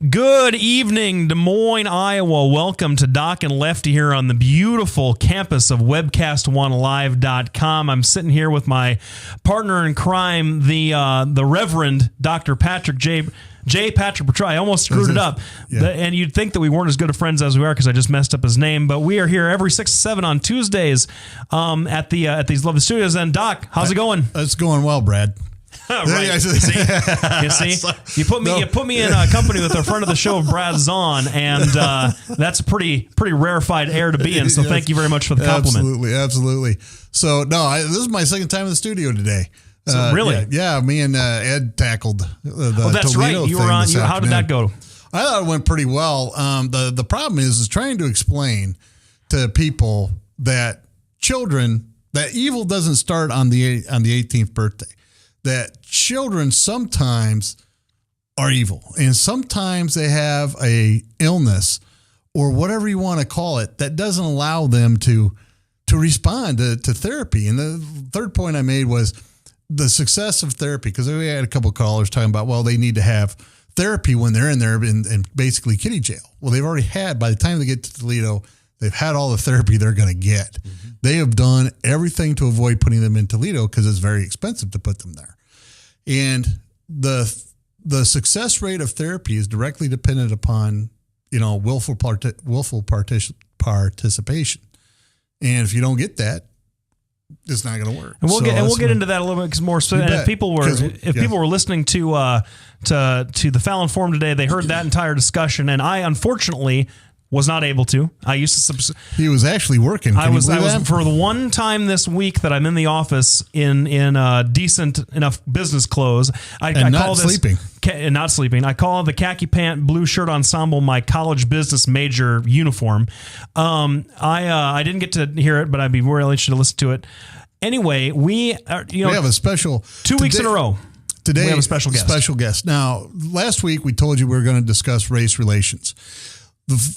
Good evening, Des Moines, Iowa. Welcome to Doc and Lefty here on the beautiful campus of webcast1live.com. I'm sitting here with my partner in crime, the Reverend Dr. Patrick J. Patrick Petrai. I almost screwed it up. Yeah. And you'd think that we weren't as good of friends as we are because I just messed up his name. But we are here every 6 to 7 on Tuesdays at these lovely studios. And Doc, how's it going? It's going well, Brad. Right. See? You put me in company with our friend of the show, Brad Zahn, and that's a pretty rarefied air to be in. So thank you very much for the compliment. Absolutely. So this is my second time in the studio today. So really? Yeah. Me and Ed tackled the that's Toledo right. You were on. How did that go? I thought it went pretty well. The problem is trying to explain to people that evil doesn't start on the 18th birthday. That children sometimes are evil, and sometimes they have a illness or whatever you want to call it that doesn't allow them to respond to therapy. And the third point I made was the success of therapy, because we had a couple of callers talking about, well, they need to have therapy when they're in there in basically kiddie jail. Well, they've already had, by the time they get to Toledo, they've had all the therapy they're going to get. Mm-hmm. They have done everything to avoid putting them in Toledo because it's very expensive to put them there. And the success rate of therapy is directly dependent upon, willful participation. And if you don't get that, it's not going to work. And we'll get into that a little bit more. So, and if people were listening to the Fallon Forum today, they heard that entire discussion, and I unfortunately was not able to. I used to. He was actually working. I was for the one time this week that I'm in the office in decent enough business clothes. Not sleeping. I call the khaki pant blue shirt ensemble my college business major uniform. I didn't get to hear it, but I'd be really interested to listen to it. Anyway, we have a special 2 weeks in a row. Today we have a special guest. Now, last week we told you we were going to discuss race relations.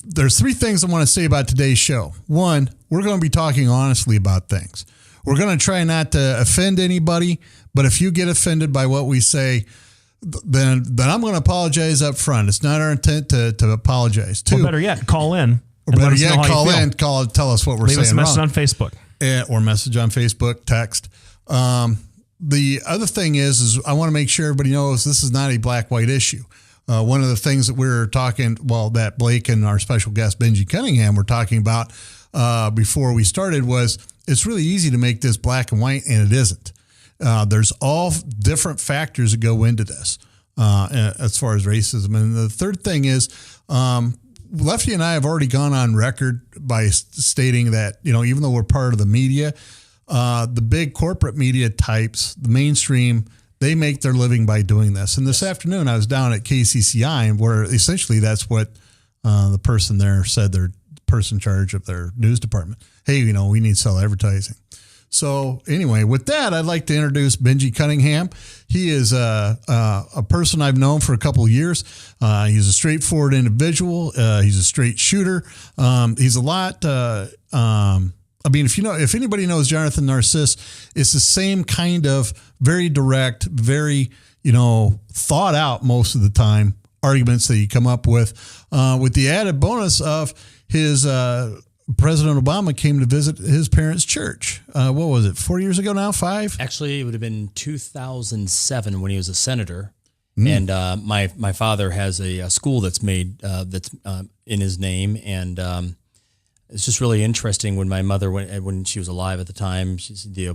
There's 3 things I want to say about today's show. One, we're going to be talking honestly about things. We're going to try not to offend anybody, but if you get offended by what we say, then I'm going to apologize up front. It's not our intent to apologize. 2, or better yet, call in. Or better yet, call in, tell us what we're saying. Leave us a message on Facebook. Or message on Facebook, text. The other thing is I want to make sure everybody knows this is not a black-white issue. One of the things that we're talking, that Blake and our special guest, Benji Cunningham, were talking about before we started was it's really easy to make this black and white, and it isn't. There's all different factors that go into this as far as racism. And the third thing is Lefty and I have already gone on record by stating that, even though we're part of the media, the big corporate media types, the mainstream, they make their living by doing this. And this afternoon, I was down at KCCI, where essentially that's what the person there said, their person in charge of their news department. Hey, we need to sell advertising. So anyway, with that, I'd like to introduce Benji Cunningham. He is a person I've known for a couple of years. He's a straightforward individual. He's a straight shooter. He's a lot... if anybody knows Jonathan Narcisse, it's the same kind of very direct, very, thought out most of the time arguments that you come up with the added bonus of his President Obama came to visit his parents' church. What was it, 4 years ago now, 5? Actually, it would have been 2007 when he was a senator. And my father has a school that's made that's in his name, and it's just really interesting when my mother, when she was alive at the time, the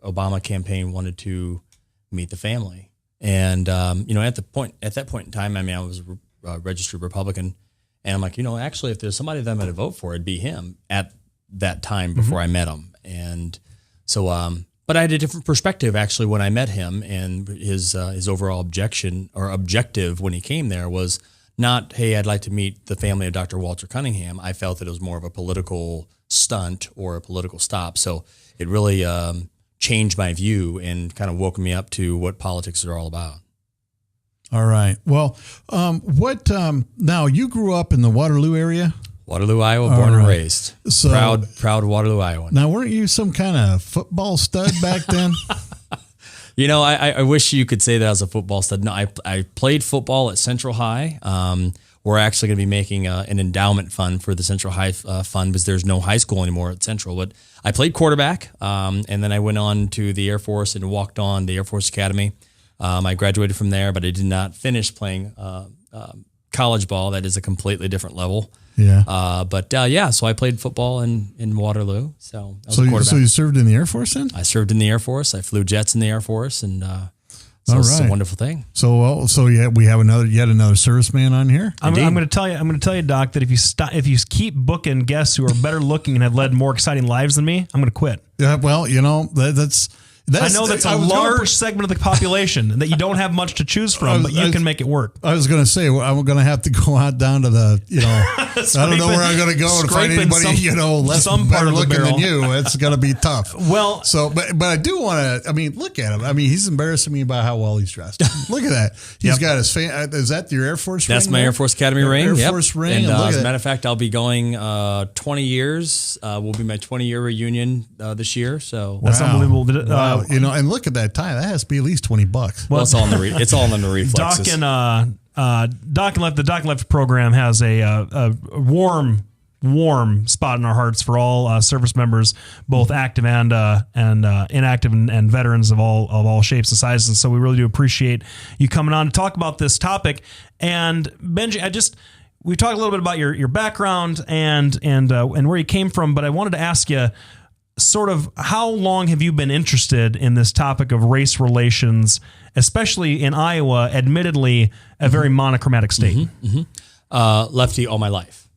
Obama campaign wanted to meet the family. And, at that point in time, I was a registered Republican. And I'm like, actually, if there's somebody that I'm going to vote for, it'd be him at that time before I met him. And so, but I had a different perspective, actually, when I met him. And his overall objective when he came there was not, hey, I'd like to meet the family of Dr. Walter Cunningham. I felt that it was more of a political stunt or a political stop. So it really changed my view and kind of woke me up to what politics are all about. All right. Well, now you grew up in the Waterloo area? Waterloo, Iowa, born and raised. So, proud Waterloo, Iowa. Now, weren't you some kind of football stud back then? I wish you could say that I was a football stud. No, I played football at Central High. we're actually going to be making an endowment fund for the Central High Fund because there's no high school anymore at Central. But I played quarterback, and then I went on to the Air Force and walked on the Air Force Academy. I graduated from there, but I did not finish playing college ball. That is a completely different level. Yeah. So I played football in Waterloo. So I was a quarterback. So you served in the Air Force then? I served in the Air Force. I flew jets in the Air Force, and so it's a wonderful thing. So yeah, we have yet another serviceman on here. I'm going to tell you, Doc, that if you keep booking guests who are better looking and have led more exciting lives than me, I'm going to quit. Yeah. Well, that's I know that's a large segment of the population that you don't have much to choose from, but you can make it work. I was going to say, I'm going to have to go out down to the, I don't know where I'm going to go to find anybody, less better looking than you. It's going to be tough. Well, but I do want to, look at him. He's embarrassing me about how well he's dressed. Look at that. He's got his is that your Air Force ring? That's my Air Force Academy ring. Air Force ring. And as a matter of fact, I'll be going 20 years. Will be my 20-year reunion this year. So that's unbelievable. Wow. And look at that tie. That has to be at least $20. Well, it's all in the reflexes. Doc and Left, the Doc and Left program has a warm spot in our hearts for all service members, both active and inactive and veterans of all shapes and sizes. And so we really do appreciate you coming on to talk about this topic. And Benji, we talked a little bit about your background and where you came from, but I wanted to ask you, sort of, how long have you been interested in this topic of race relations, especially in Iowa, admittedly a very monochromatic state? Lefty all my life,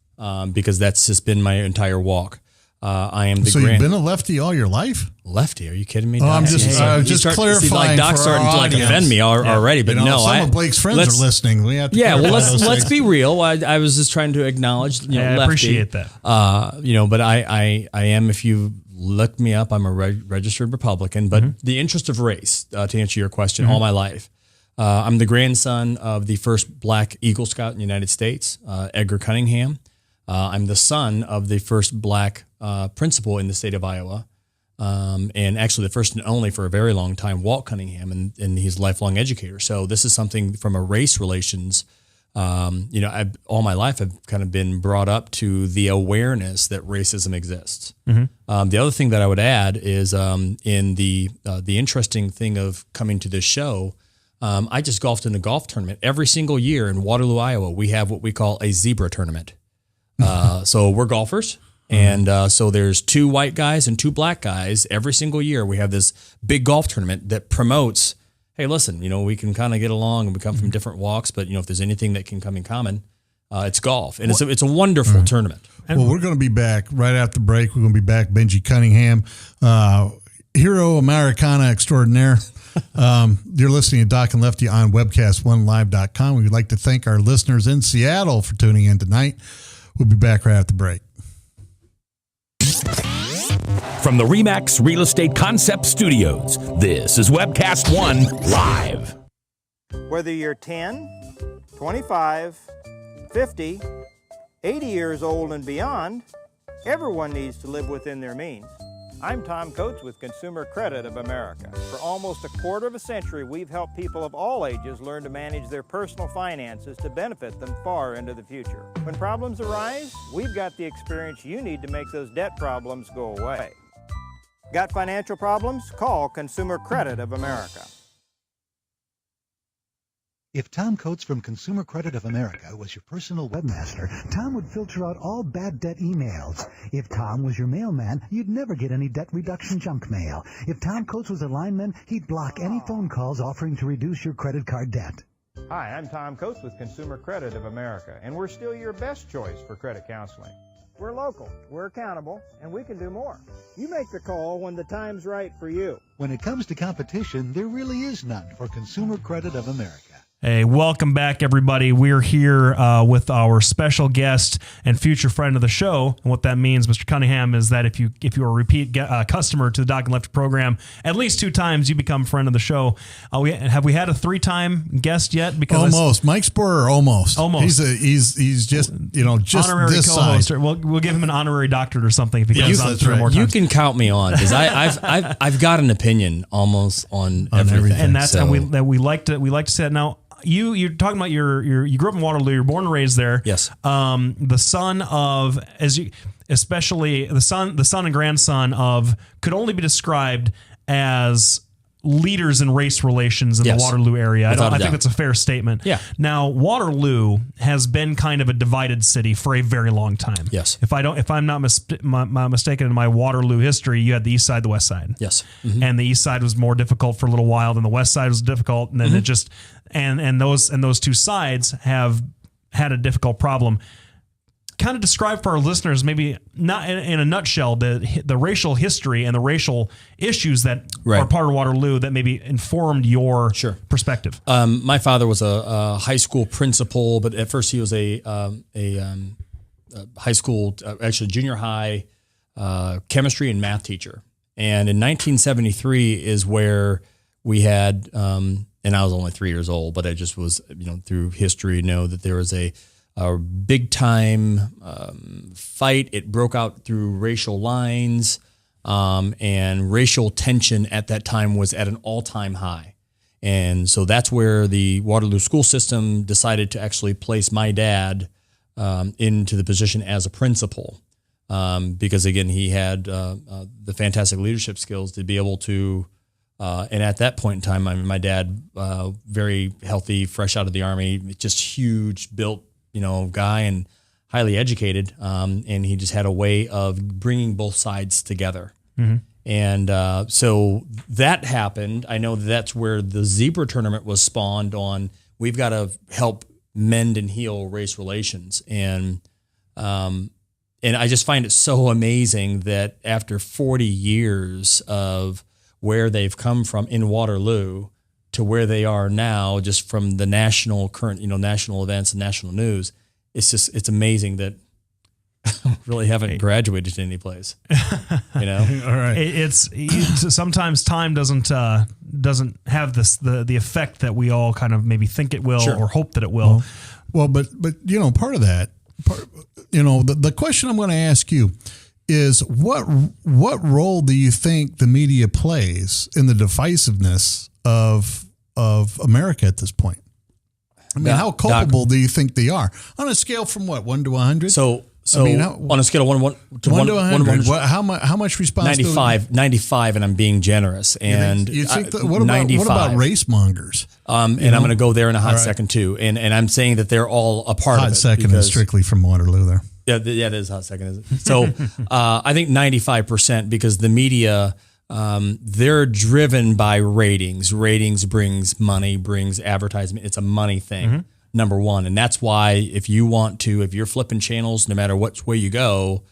because that's just been my entire walk. I am So you've been a lefty all your life? Lefty? Are you kidding me? Oh, I'm just clarifying. Doc's starting to offend me already, but no. Some of Blake's friends are listening. We have to. Yeah, well, let's be real. I was just trying to acknowledge. I appreciate that. But I am. If you look me up, I'm a registered Republican. But the interest of race, to answer your question, all my life. I'm the grandson of the first Black Eagle Scout in the United States, Edgar Cunningham. I'm the son of the first Black principal in the state of Iowa, and actually the first and only for a very long time, Walt Cunningham, and he's a lifelong educator. So this is something from a race relations. All my life I've kind of been brought up to the awareness that racism exists. The other thing that I would add is in the interesting thing of coming to this show. I just golfed in a golf tournament. Every single year in Waterloo, Iowa, we have what we call a zebra tournament. So we're golfers. And so there's 2 white guys and 2 black guys. Every single year we have this big golf tournament that promotes, hey, listen, we can kind of get along and we come from different walks, but if there's anything that can come in common, it's golf. And it's a wonderful tournament. Well, we're going to be back right after the break. We're going to be back. Benji Cunningham, hero Americana extraordinaire. You're listening to Doc and Lefty on webcast1live.com. We'd like to thank our listeners in Seattle for tuning in tonight. We'll be back right after the break. From the RE/MAX Real Estate Concept Studios, this is Webcast One Live. Whether you're 10, 25, 50, 80 years old and beyond, everyone needs to live within their means. I'm Tom Coates with Consumer Credit of America. For almost a quarter of a century, we've helped people of all ages learn to manage their personal finances to benefit them far into the future. When problems arise, we've got the experience you need to make those debt problems go away. Got financial problems? Call Consumer Credit of America. If Tom Coates from Consumer Credit of America was your personal webmaster, Tom would filter out all bad debt emails. If Tom was your mailman, you'd never get any debt reduction junk mail. If Tom Coates was a lineman, he'd block any phone calls offering to reduce your credit card debt. Hi, I'm Tom Coates with Consumer Credit of America, and we're still your best choice for credit counseling. We're local, we're accountable, and we can do more. You make the call when the time's right for you. When it comes to competition, there really is none for Consumer Credit of America. Hey, welcome back, everybody. We're here with our special guest and future friend of the show. And what that means, Mr. Cunningham, is that if you are a repeat customer to the Doc and Lefty program, at least 2 times you become a friend of the show. Have we had a 3-time guest yet? Because almost. Mike Sporer, almost. He's just just honorary this co-host. side. We'll give him an honorary doctorate or something if he comes on 3 more times. You can count me on because I've got an opinion almost on everything. And that's how we like to say it now. you're talking about you grew up in Waterloo. You're born and raised there. Yes. The son of especially the son and grandson of could only be described as leaders in race relations in the Waterloo area. I think that's a fair statement. Yeah. Now, Waterloo has been kind of a divided city for a very long time. Yes. If I'm not mistaken in my Waterloo history, you had the east side, the west side. Yes. And the east side was more difficult for a little while, then the west side was difficult, and then it just and those two sides have had a difficult problem. Kind of describe for our listeners, maybe not in a nutshell, the racial history and the racial issues that are part of Waterloo that maybe informed your perspective. My father was a high school principal, but at first he was a high school, actually junior high chemistry and math teacher. And in 1973 is where we had, and I was only 3 years old, but I just was, through history, know that there was a big time fight. It broke out through racial lines, and racial tension at that time was at an all-time high. And so that's where the Waterloo school system decided to actually place my dad into the position as a principal, because again, he had the fantastic leadership skills to be able to, and at that point in time, my dad, very healthy, fresh out of the Army, just huge, built, guy and highly educated. And he just had a way of bringing both sides together. And so that happened. I know that's where the zebra tournament was spawned on. We've got to help mend and heal race relations. And I just find it so amazing that after 40 years of where they've come from in Waterloo to where they are now, just from the national current, national events and national news, it's amazing that I really haven't graduated to any place. All right. It's sometimes time doesn't have the effect that we all kind of maybe think it will or hope that it will. Well, but part of that, the question I'm going to ask you is what role do you think the media plays in the divisiveness of America at this point? I mean, how culpable do you think they are on a scale from 1 to 100? So on a scale of 1 to 100, how much responsibility? 95, and I'm being generous. And you think what about race mongers? And I'm going to go there in a hot second too. And I'm saying that they're all a part of it. Hot second is strictly from Waterloo there. Yeah, it is hot second, isn't it? So I think 95%, because the media, they're driven by ratings. Ratings brings money, brings advertisement. It's a money thing, number one. And that's why if you're flipping channels, no matter which way you go,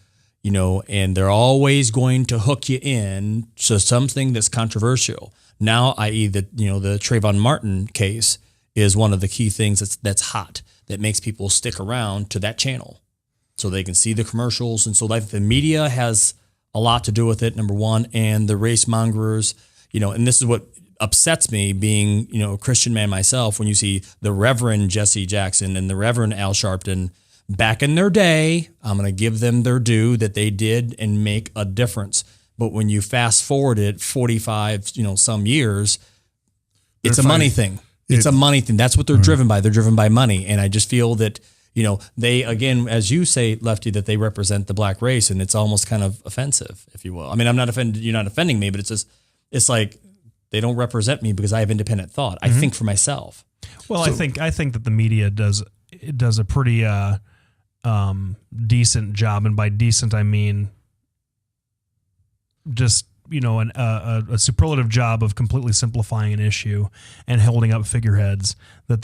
and they're always going to hook you in to something that's controversial. Now, i.e. the Trayvon Martin case is one of the key things that's hot, that makes people stick around to that channel so they can see the commercials. And so the media has a lot to do with it, number one, and the race mongers, and this is what upsets me, being, a Christian man myself, when you see the Reverend Jesse Jackson and the Reverend Al Sharpton back in their day. I'm going to give them their due that they did and make a difference. But when you fast forward it 45, some years, it's a money thing. It's a money thing. That's what they're driven by. They're driven by money. And I just feel that, they, again, as you say, Lefty, that they represent the black race, and it's almost kind of offensive, if you will. I mean, I'm not offended. You're not offending me, but it's like they don't represent me because I have independent thought. I think for myself. Well, I think that the media does a pretty decent job, and by decent I mean just a superlative job of completely simplifying an issue and holding up figureheads that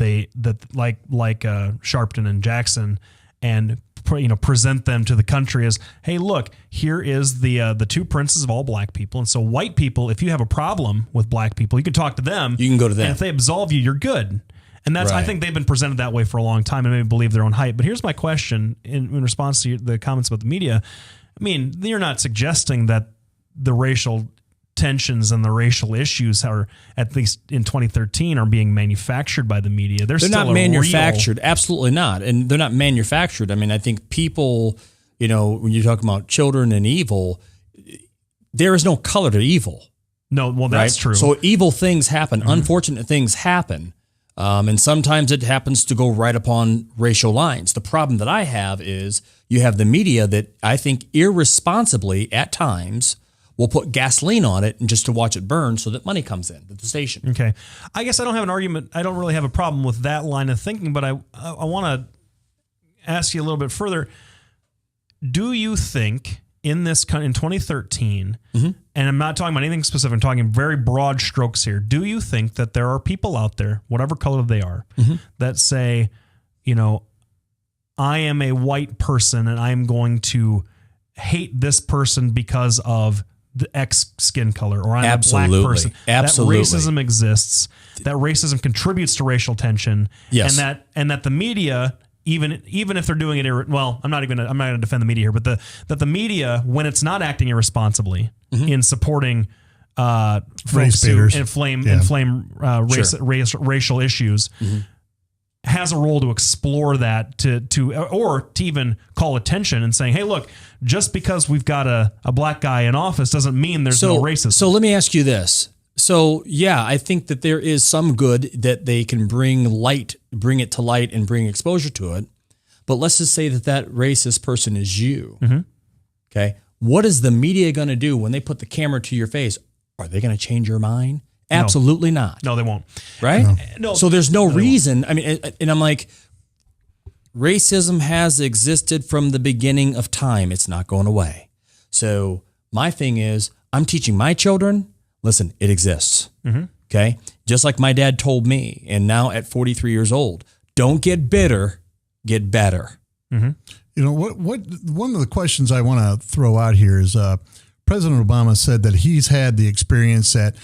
like Sharpton and Jackson, and present them to the country as, hey, look, here is the two princes of all black people. And so white people, if you have a problem with black people, you can talk to them. You can go to them. And if they absolve you, you're good. And that's, I think they've been presented that way for a long time and maybe believe their own hype. But here's my question in response to the comments about the media. I mean, you're not suggesting that the racial tensions and the racial issues are, at least in 2013, are being manufactured by the media. They're still not manufactured. Absolutely not. And they're not manufactured. I mean, I think people, when you talk about children and evil, there is no color to evil. No, well, that's true. So evil things happen. Unfortunate things happen. And sometimes it happens to go right upon racial lines. The problem that I have is you have the media that I think irresponsibly at times will put gasoline on it and just to watch it burn so that money comes in to the station. Okay. I guess I don't have an argument. I don't really have a problem with that line of thinking, but I want to ask you a little bit further. Do you think in 2013, and I'm not talking about anything specific, I'm talking very broad strokes here. Do you think that there are people out there, whatever color they are, that say, I am a white person and I'm going to hate this person because of the X skin color, or I'm a black person? Absolutely. That racism exists, that racism contributes to racial tension, yes. and that the media, even if they're doing it, I'm not going to defend the media here, but that the media, when it's not acting irresponsibly in supporting folks who inflame racial issues, has a role to explore that, to even call attention and saying, hey, look, just because we've got a black guy in office doesn't mean there's no racism. So let me ask you this. So yeah, I think that there is some good that they can bring it to light and bring exposure to it. But let's just say that racist person is you. Okay. What is the media going to do when they put the camera to your face? Are they going to change your mind? Absolutely not. No, they won't. Right? No. So there's no reason. I mean, and I'm like, racism has existed from the beginning of time. It's not going away. So my thing is, I'm teaching my children, listen, it exists. Okay? Just like my dad told me, and now at 43 years old, don't get bitter, get better. What one of the questions I want to throw out here is President Obama said that he's had the experience that,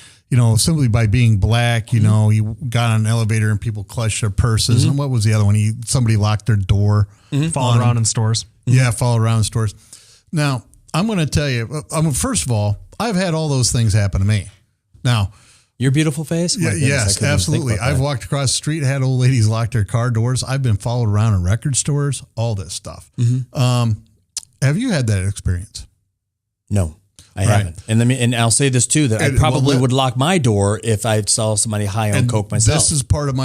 simply by being black, he got on an elevator and people clutched their purses. And what was the other one? Somebody locked their door. Follow around in stores. Yeah, follow around in stores. Now, I'm going to tell you, first of all, I've had all those things happen to me. Now, your beautiful face? Yes, absolutely. I've walked across the street, had old ladies lock their car doors. I've been followed around in record stores, all this stuff. Have you had that experience? No, I haven't. And I'll say this too, that I probably would lock my door if I saw somebody high on coke myself. This is part of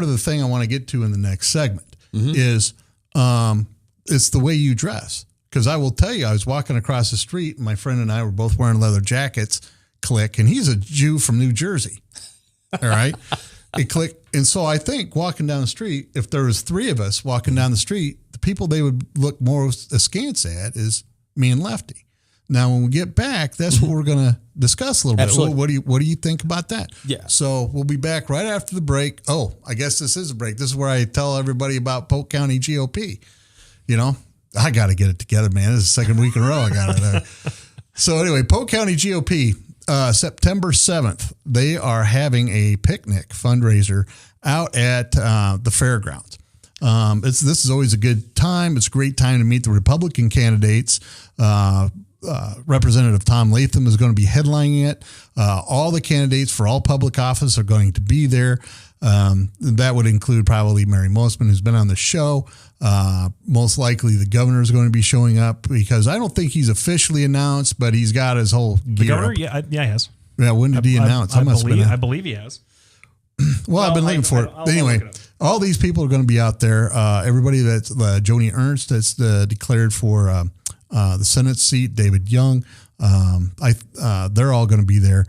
the thing I want to get to in the next segment is it's the way you dress. Because I will tell you, I was walking across the street and my friend and I were both wearing leather jackets. Click, and he's a Jew from New Jersey. All right. It clicked. And so I think walking down the street, if there was three of us walking down the street, the people they would look more askance at is me and Lefty. Now, when we get back, that's what we're going to discuss a little bit. Well, what do you think about that? Yeah. So we'll be back right after the break. Oh, I guess this is a break. This is where I tell everybody about Polk County GOP. I got to get it together, man. This is the second week in a row I got it. So anyway, Polk County GOP, September 7th, they are having a picnic fundraiser out at the fairgrounds. This is always a good time. It's a great time to meet the Republican candidates. Representative Tom Latham is going to be headlining it. All the candidates for all public office are going to be there. That would include probably Mary Mosman, who's been on the show. Most likely the governor is going to be showing up because I don't think he's officially announced, but he's got his whole gear The governor? up. Yeah, he has. Yeah, when did he announce? I believe he has. Well, I've been looking for it. Anyway, all these people are going to be out there. Everybody that's Joni Ernst that's declared for the Senate seat, David Young, they're all going to be there.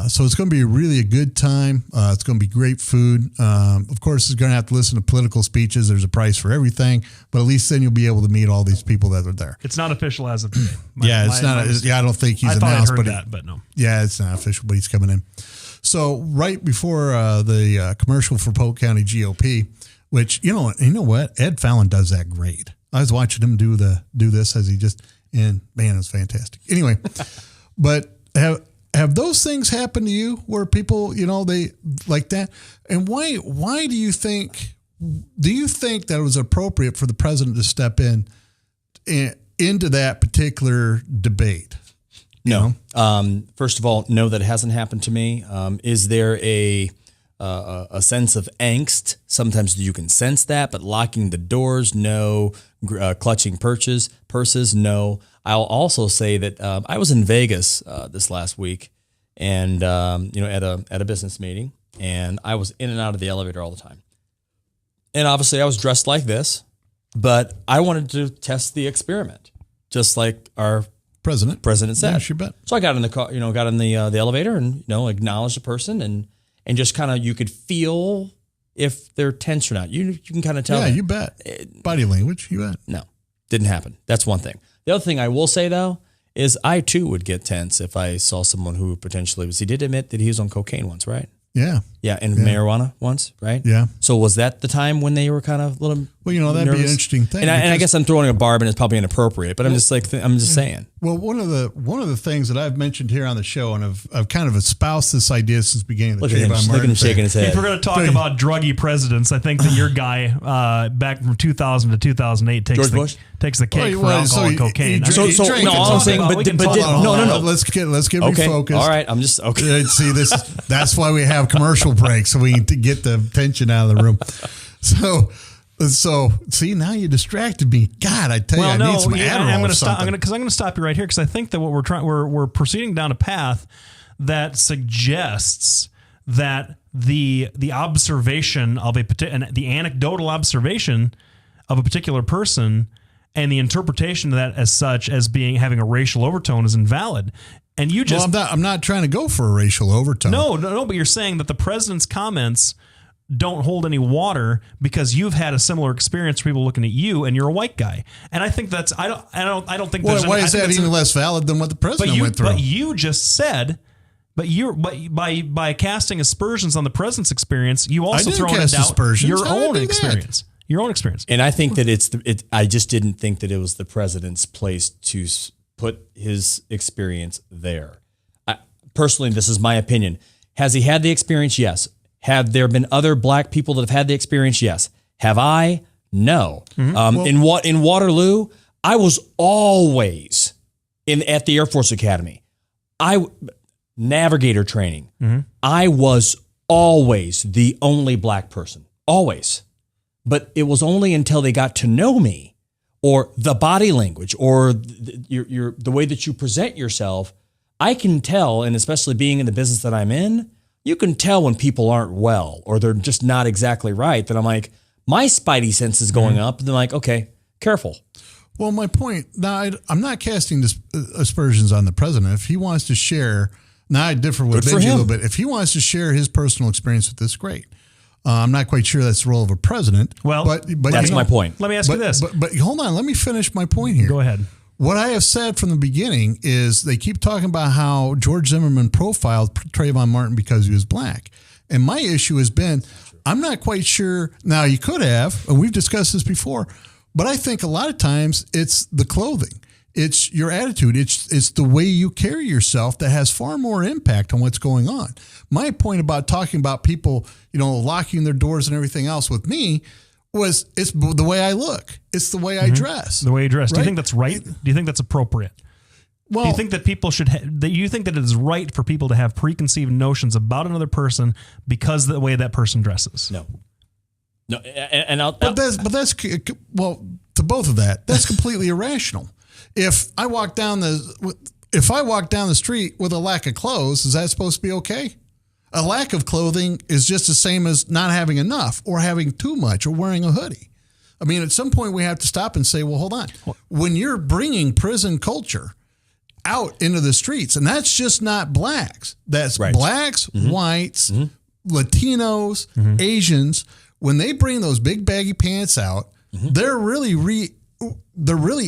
So it's going to be really a good time. It's going to be great food. Of course, it's going to have to listen to political speeches. There's a price for everything, but at least then you'll be able to meet all these people that are there. It's not official as of today. I don't think he's announced. But no. Yeah, it's not official, but he's coming in. So right before the commercial for Polk County GOP, which you know what, Ed Fallon does that great. I was watching him do this as and man, it was fantastic. Anyway, but have those things happened to you where people, they like that? And why do you think that it was appropriate for the president to step into that particular debate? No. First of all, no, that hasn't happened to me. Is there a sense of angst? Sometimes you can sense that, but locking the doors, no. Clutching purses, no. I'll also say that I was in Vegas this last week, and at a business meeting, and I was in and out of the elevator all the time. And obviously I was dressed like this, but I wanted to test the experiment, just like our President said. Yes, you bet. So I got in the car, got in the elevator and, acknowledged the person and just kind of, you could feel if they're tense or not. You can kind of tell. Yeah, you bet. Body language, you bet. No, didn't happen. That's one thing. The other thing I will say though, is I too would get tense if I saw someone who potentially was, he did admit that he was on cocaine once, right? Yeah. Yeah, and marijuana once, right? Yeah. So was that the time when they were kind of a little Well, that'd be an interesting thing. And I guess I'm throwing a barb and it's probably inappropriate, but I'm just saying. Well, one of the things that I've mentioned here on the show, and I've kind of espoused this idea since the beginning of the Look at him shaking his head. If we're going to talk about druggy presidents, I think that your guy back from 2000 to 2008 takes the cake for alcohol and cocaine. All I'm saying, no. Let's get refocused. All right, I'm just okay. See this. That's why we have commercial breaks, so we can get the tension out of the room. So see, now you distracted me. God, I tell you, I need some Adderall. I'm going to stop. I'm going to stop you right here because I think that what we're proceeding down a path that suggests that the observation of the anecdotal observation of a particular person and the interpretation of that as such as having a racial overtone is invalid. And you just I'm not trying to go for a racial overtone. No, but you're saying that the president's comments don't hold any water because you've had a similar experience for people looking at you and you're a white guy. And I think that's I don't think why is that even less valid than what the president went through? But you just said by casting aspersions on the president's experience, you also throw in doubt your own experience. Your own experience. And I think that I just didn't think that it was the president's place to put his experience there. Personally, this is my opinion. Has he had the experience? Yes. Have there been other black people that have had the experience? Yes. Have I? No. Mm-hmm. In Waterloo, I was always at the Air Force Academy. Navigator training. Mm-hmm. I was always the only black person. Always. But it was only until they got to know me, or the body language, or the way that you present yourself, I can tell, and especially being in the business that I'm in, you can tell when people aren't well or they're just not exactly right. That I'm like, my spidey sense is going up, and they're like, okay, careful. Well, my point, now I'm not casting aspersions on the president. If he wants to share, now I differ with Benji a little bit. If he wants to share his personal experience with this, great. I'm not quite sure that's the role of a president. Well, but that's my point. Let me ask you this. But hold on, let me finish my point here. Go ahead. What I have said from the beginning is they keep talking about how George Zimmerman profiled Trayvon Martin because he was black. And my issue has been, I'm not quite sure. Now, you could have, and we've discussed this before, but I think a lot of times it's the clothing. It's your attitude. It's the way you carry yourself that has far more impact on what's going on. My point about talking about people, locking their doors and everything else with me was it's the way I look. It's the way I dress. The way you dress. Right? Do you think that's right? Do you think that's appropriate? Well, do you think that people should that you think that it is right for people to have preconceived notions about another person because of the way that person dresses? No. And that's to both of that, that's completely irrational. If I walk down the street with a lack of clothes, is that supposed to be okay? A lack of clothing is just the same as not having enough or having too much or wearing a hoodie. I mean, at some point we have to stop and say, well, hold on. When you're bringing prison culture out into the streets, and that's just not blacks. That's right. Blacks, whites, Latinos, Asians. When they bring those big baggy pants out, they're really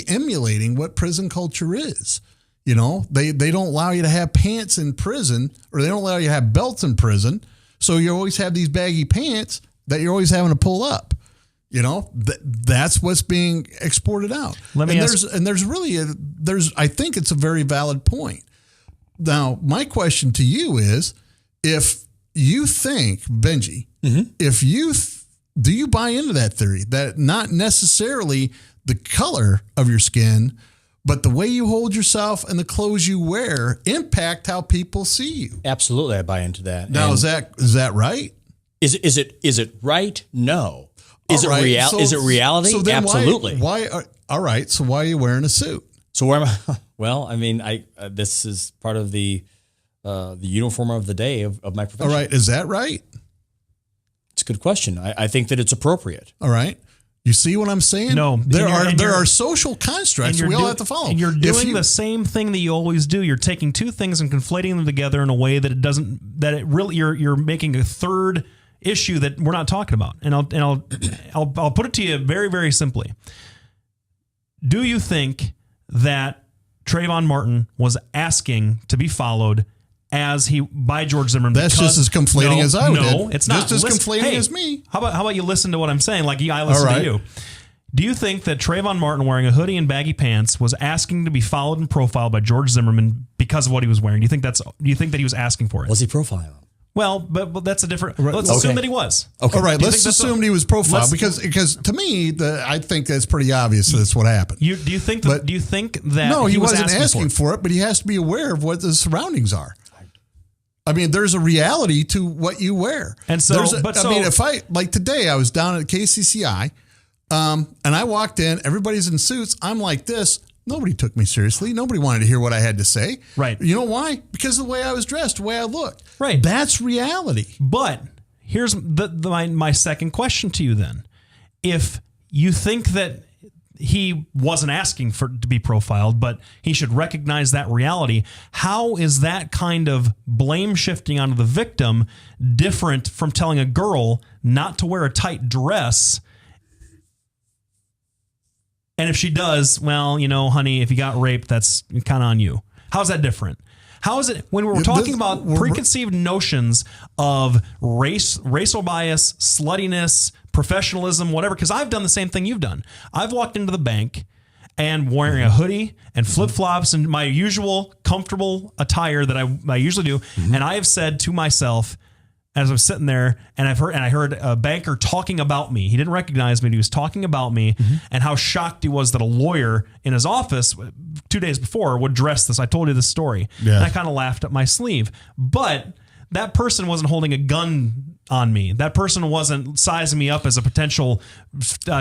emulating what prison culture is. They don't allow you to have pants in prison, or they don't allow you to have belts in prison. So you always have these baggy pants that you're always having to pull up. That's what's being exported out. I think it's a very valid point. Now, my question to you is, if you think, Benji, do you buy into that theory that not necessarily the color of your skin, but the way you hold yourself and the clothes you wear impact how people see you? Absolutely, I buy into that. Now, is that right? Is it right? No. Is it reality? So then absolutely. All right. So why are you wearing a suit? So where am I? Well, I mean, this is part of the uniform of the day of my profession. All right. Is that right? It's a good question. I think that it's appropriate. All right. You see what I'm saying? No. There are social constructs we all have to follow. And you're doing the same thing that you always do. You're taking two things and conflating them together in a way that it doesn't. That it really you're making a third issue that we're not talking about. And I'll put it to you very, very simply. Do you think that Trayvon Martin was asking to be followed by George Zimmerman? That's just as conflating as I would. No, it's not. Just as conflating as me. How about you listen to what I'm saying? Like I listen to you. Do you think that Trayvon Martin wearing a hoodie and baggy pants was asking to be followed and profiled by George Zimmerman because of what he was wearing? Do you think that he was asking for it? Was he profiling? Well, but that's a different. Let's assume that he was. Okay. All right. Let's assume he was profiled because to me, I think that's pretty obvious that's what happened. Do you think that? No, he wasn't asking asking for it, but he has to be aware of what the surroundings are. I mean, there's a reality to what you wear. And so, if today I was down at KCCI, and I walked in, everybody's in suits. I'm like this. Nobody took me seriously. Nobody wanted to hear what I had to say. Right. You know why? Because of the way I was dressed, the way I looked. Right. That's reality. But here's my second question to you then. If you think that he wasn't asking to be profiled, but he should recognize that reality, how is that kind of blame shifting onto the victim different from telling a girl not to wear a tight dress? And if she does, well, honey, if you got raped, that's kind of on you. How's that different? How is it when we're talking about preconceived notions of racial bias, sluttiness, professionalism, whatever? Because I've done the same thing you've done. I've walked into the bank and wearing a hoodie and flip-flops and my usual comfortable attire that I usually do. Mm-hmm. And I have said to myself, as I was sitting there, and I heard a banker talking about me. He didn't recognize me. He was talking about me, and how shocked he was that a lawyer in his office 2 days before would dress this. I told you this story, and I kind of laughed up my sleeve. But that person wasn't holding a gun on me. That person wasn't sizing me up as a potential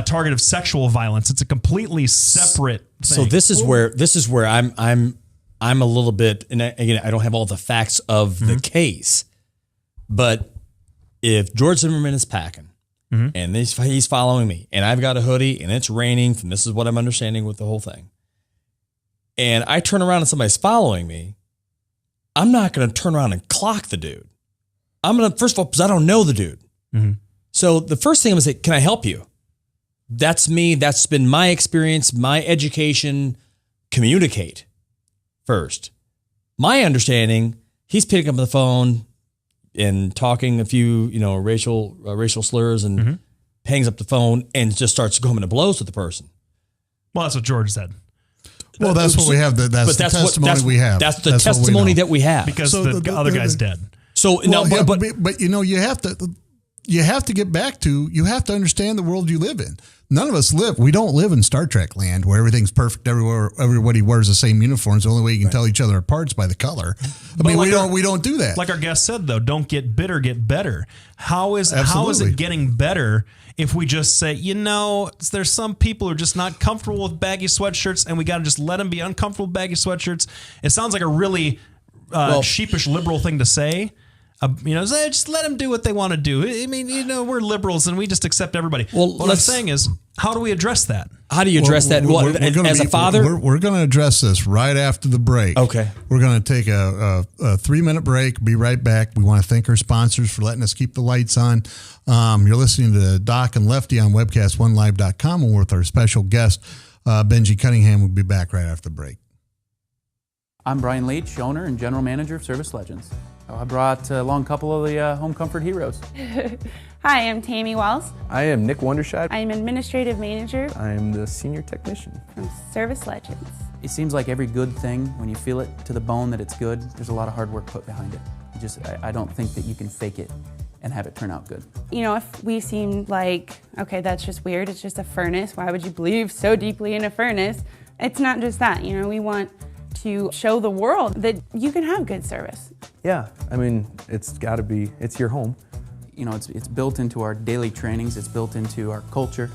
target of sexual violence. It's a completely separate thing. So this is where I'm a little bit, and again, I don't have all the facts of the case. But if George Zimmerman is packing and he's following me and I've got a hoodie and it's raining, and this is what I'm understanding with the whole thing, and I turn around and somebody's following me, I'm not going to turn around and clock the dude. I'm going to, first of all, because I don't know the dude. Mm-hmm. So the first thing I'm going to say, can I help you? That's me. That's been my experience, my education. Communicate first. My understanding, he's picking up the phone and talking a few, racial slurs and hangs up the phone and just starts going to blows with the person. Well, that's what George said. Well, that's what we have. That's the testimony we have. That's the testimony that we have. Because the other guy's dead. So you have to get back to, you have to understand the world you live in. None of us we don't live in Star Trek land where everything's perfect everywhere. Everybody wears the same uniforms. The only way you can tell each other apart is by the color. We don't do that. Like our guest said, though, don't get bitter, get better. How is it getting better if we just say, there's some people who are just not comfortable with baggy sweatshirts and we got to just let them be uncomfortable with baggy sweatshirts? It sounds like a really sheepish liberal thing to say. Just let them do what they want to do. I mean, we're liberals and we just accept everybody. Well, what I'm saying is, how do we address that? How do you address that? As a father? We're going to address this right after the break. Okay. We're going to take a 3-minute break. Be right back. We want to thank our sponsors for letting us keep the lights on. You're listening to Doc and Lefty on webcast1live.com, and with our special guest, Benji Cunningham. We'll be back right after the break. I'm Brian Leach, owner and general manager of Service Legends. I brought along a couple of the home comfort heroes. Hi, I'm Tammy Wells. I am Nick Wondershad. I'm administrative manager. I am the senior technician from Service Legends. It seems like every good thing, when you feel it to the bone that it's good, there's a lot of hard work put behind it. I don't think that you can fake it and have it turn out good. If we seem like, okay, that's just weird, it's just a furnace, why would you believe so deeply in a furnace? It's not just that, we want to show the world that you can have good service. Yeah, it's got to be, it's your home. It's built into our daily trainings, it's built into our culture,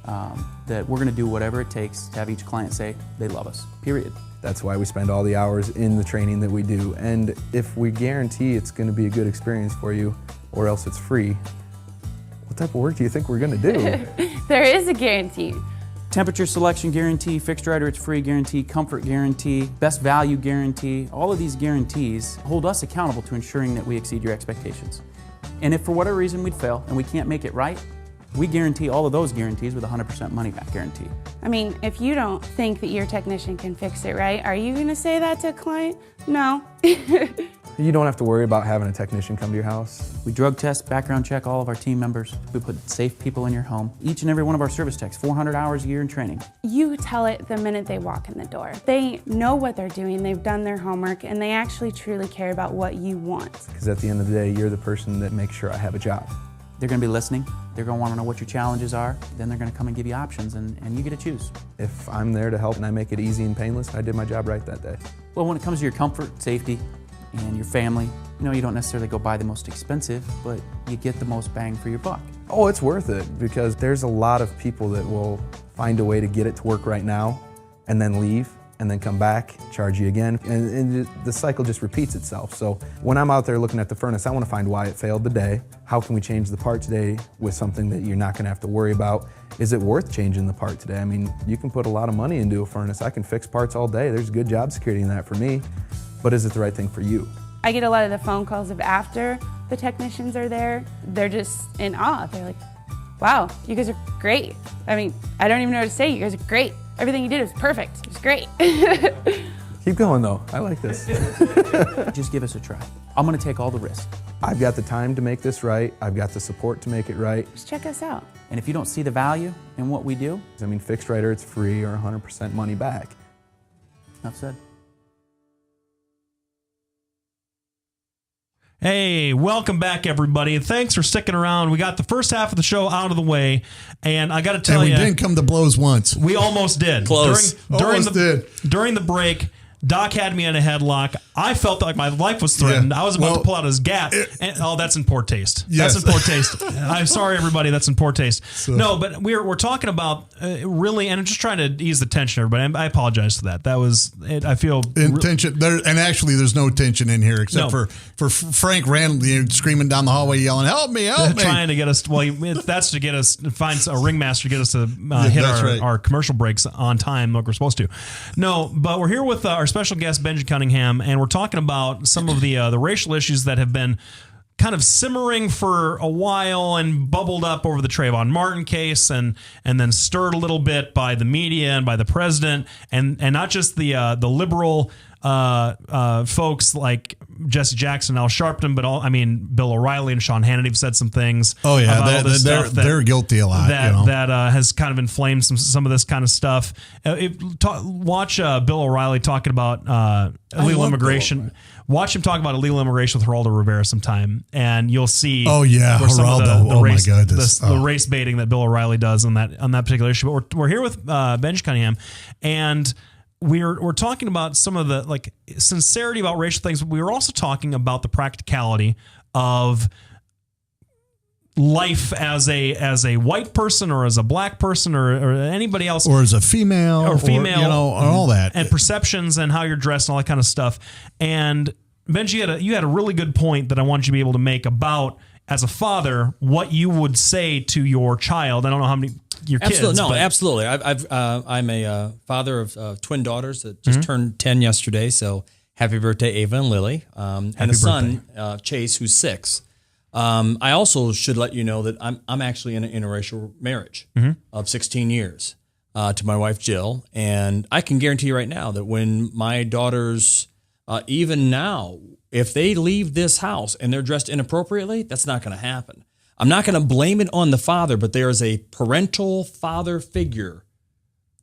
that we're going to do whatever it takes to have each client say they love us, period. That's why we spend all the hours in the training that we do. And if we guarantee it's going to be a good experience for you, or else it's free, type of work do you think we're going to do? There is a guarantee. Temperature selection guarantee, fixed right or it's free guarantee, comfort guarantee, best value guarantee. All of these guarantees hold us accountable to ensuring that we exceed your expectations. And if for whatever reason we'd fail and we can't make it right, we guarantee all of those guarantees with a 100% money back guarantee. I mean, if you don't think that your technician can fix it right, are you going to say that to a client? No. You don't have to worry about having a technician come to your house. We drug test, background check all of our team members. We put safe people in your home. Each and every one of our service techs, 400 hours a year in training. You tell it the minute they walk in the door. They know what they're doing, they've done their homework, and they actually truly care about what you want. Because at the end of the day, you're the person that makes sure I have a job. They're going to be listening. They're going to want to know what your challenges are. Then they're going to come and give you options, and you get to choose. If I'm there to help and I make it easy and painless, I did my job right that day. Well, when it comes to your comfort, safety, and your family, you don't necessarily go buy the most expensive, but you get the most bang for your buck. Oh, it's worth it because there's a lot of people that will find a way to get it to work right now and then leave and then come back, charge you again, and the cycle just repeats itself. So when I'm out there looking at the furnace, I want to find why it failed today. How can we change the part today with something that you're not going to have to worry about? Is it worth changing the part today? I mean, you can put a lot of money into a furnace. I can fix parts all day. There's good job security in that for me, but is it the right thing for you? I get a lot of the phone calls of after the technicians are there. They're just in awe. They're like, wow, you guys are great. I mean, I don't even know what to say. You guys are great. Everything you did was perfect. It was great. Keep going though. I like this. Just give us a try. I'm going to take all the risk. I've got the time to make this right. I've got the support to make it right. Just check us out. And if you don't see the value in what we do, I mean, fixed right or it's free or 100% money back. enough said. Hey, welcome back, everybody. Thanks for sticking around. We got the first half of the show out of the way, and I got to tell you, we didn't come to blows once. We almost did. Close. During the break, Doc had me in a headlock. I felt like my life was threatened. Yeah. I was about to pull out his gat. That's in poor taste. Yes. That's in poor taste. I'm sorry, everybody. That's in poor taste. No, but we're talking about really, and I'm just trying to ease the tension, everybody. I apologize for that. That was it. I feel tension there, and actually, there's no tension in here except for Frank randomly screaming down the hallway, yelling, "Help me! Help me!" Trying to get us. Well, that's to get us find a ringmaster to get us to hit our commercial breaks on time, like we're supposed to. No, but we're here with our special guest Benji Cunningham, and we're talking about some of the racial issues that have been kind of simmering for a while and bubbled up over the Trayvon Martin case, and then stirred a little bit by the media and by the president, and not just the liberal folks like Jesse Jackson, Al Sharpton, but Bill O'Reilly and Sean Hannity have said some things. Oh yeah, they're guilty a lot. That has kind of inflamed some of this kind of stuff. Watch Bill O'Reilly talking about illegal immigration. Watch him talk about illegal immigration with Geraldo Rivera sometime, and you'll see. Oh yeah, Geraldo. My goodness, the race baiting that Bill O'Reilly does on that particular issue. But we're here with Benji Cunningham, and we're talking about some of the sincerity about racial things, but we were also talking about the practicality of life as a white person or as a black person or anybody else, or as a female or all that, and perceptions and how you're dressed and all that kind of stuff. And Benji, you had a really good point that I wanted you to be able to make about, as a father, what you would say to your child. I don't know how many your kids. Absolutely. I'm a father of twin daughters that just turned 10 yesterday. So happy birthday, Ava and Lily, and a son, Chase, who's 6. I also should let you know that I'm actually in an interracial marriage of 16 years to my wife Jill, and I can guarantee you right now that when my daughters, even now, if they leave this house and they're dressed inappropriately, that's not going to happen. I'm not going to blame it on the father, but there is a parental father figure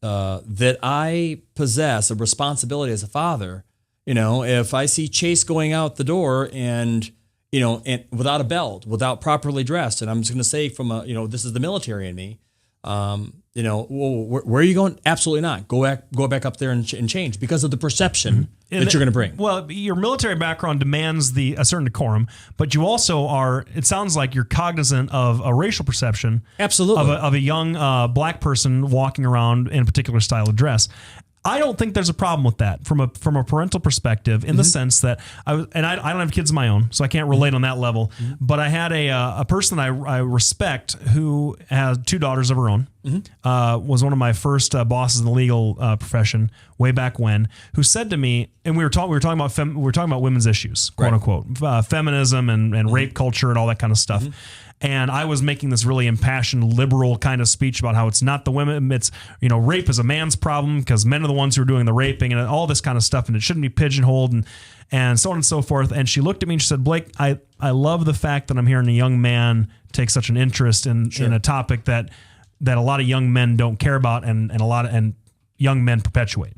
that I possess, a responsibility as a father. If I see Chase going out the door and without a belt, without properly dressed, and I'm just going to say this is the military in me, where are you going? Absolutely not. Go back up there and change because of the perception that you're going to bring. Well, your military background demands a certain decorum, but you also are, it sounds like you're cognizant of a racial perception. Absolutely. Of a young black person walking around in a particular style of dress. I don't think there's a problem with that from a parental perspective, in the sense that I don't have kids of my own, so I can't relate on that level. But I had a person I respect who has 2 daughters of her own. Was one of my first bosses in the legal profession way back when, who said to me, and we were talking about women's issues, quote unquote, feminism and rape culture and all that kind of stuff. And I was making this really impassioned liberal kind of speech about how it's not the women, it's, rape is a man's problem because men are the ones who are doing the raping and all this kind of stuff, and it shouldn't be pigeonholed and so on and so forth. And she looked at me and she said, Blake, I love the fact that I'm hearing a young man take such an interest in a topic that a lot of young men don't care about and young men perpetuate.